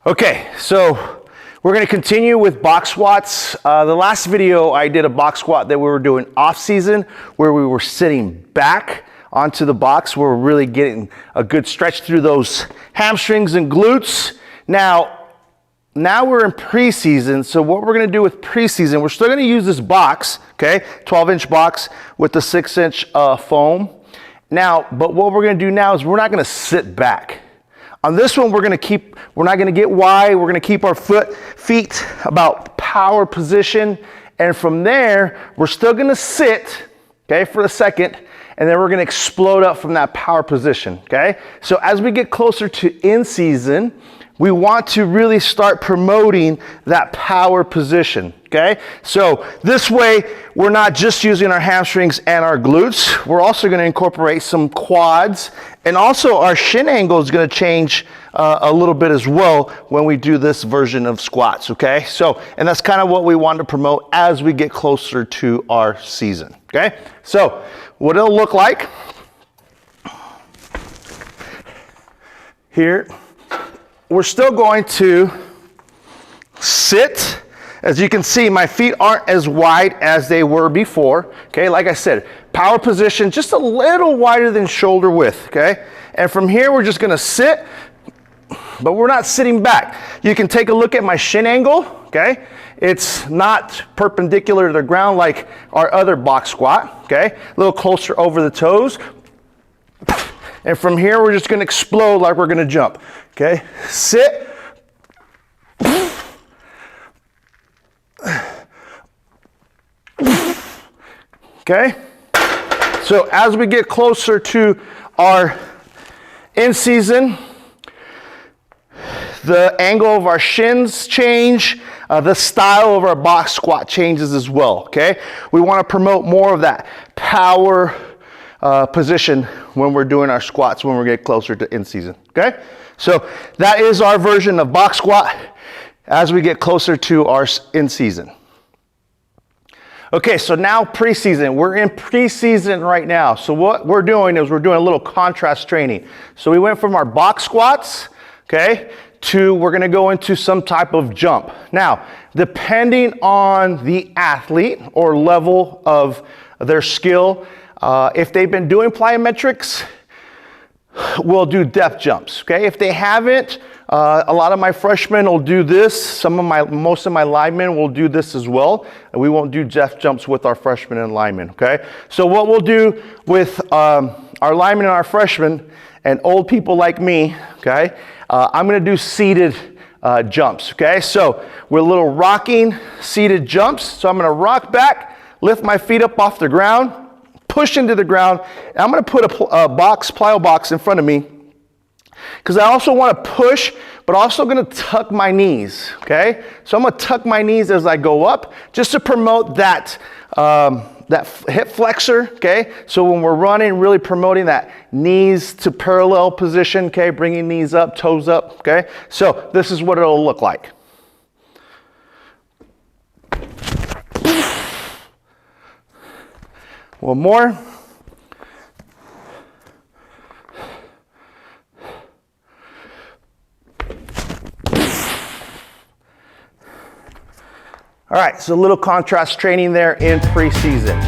Okay, so we're going to continue with box squats. The last video I did a box squat that we were doing off season, where we were sitting back onto the box, where we're really getting a good stretch through those hamstrings and glutes. Now we're in preseason, so what we're going to do with preseason, we're still going to use this box, okay, 12-inch box with the 6-inch foam. Now, but what we're going to do now is we're not going to sit back. On this one, we're not going to get wide. We're going to keep our feet about power position. And from there, we're still going to sit, okay, for a second. And then we're going to explode up from that power position, okay? So as we get closer to in season, we want to really start promoting that power position, okay? So this way, we're not just using our hamstrings and our glutes. We're also going to incorporate some quads, and also our shin angle is going to change a little bit as well when we do this version of squats, okay? So, and that's kind of what we want to promote as we get closer to our season, okay? So what it'll look like here, we're still going to sit. As you can see, my feet aren't as wide as they were before, okay? Like I said, power position, just a little wider than shoulder width, okay? And from here, we're just gonna sit, but we're not sitting back. You can take a look at my shin angle, okay? It's not perpendicular to the ground like our other box squat, okay? A little closer over the toes. And from here, we're just gonna explode like we're gonna jump, okay? Sit. Okay? So as we get closer to our in season, the angle of our shins change, the style of our box squat changes as well, okay? We wanna promote more of that power position when we're doing our squats, when we get closer to in season, okay? So that is our version of box squat as we get closer to our in season. Okay, so now preseason. We're in preseason right now. So what we're doing is we're doing a little contrast training. So we went from our box squats, okay, to we're gonna go into some type of jump. Now, depending on the athlete or level of their skill, if they've been doing plyometrics, we'll do depth jumps, okay? If they haven't, a lot of my freshmen will do this. Most of my linemen will do this as well. And we won't do depth jumps with our freshmen and linemen, okay? So what we'll do with our linemen and our freshmen and old people like me, okay? I'm gonna do seated jumps, okay? So we're little rocking seated jumps. So I'm gonna rock back, lift my feet up off the ground, push into the ground, and I'm gonna put a plyo box in front of me, because I also want to push, but also going to tuck my knees, okay? So I'm going to tuck my knees as I go up, just to promote that, that hip flexor, okay? So when we're running, really promoting that knees to parallel position, okay? Bringing knees up, toes up, okay? So this is what it'll look like. One more. All right, so a little contrast training there in preseason.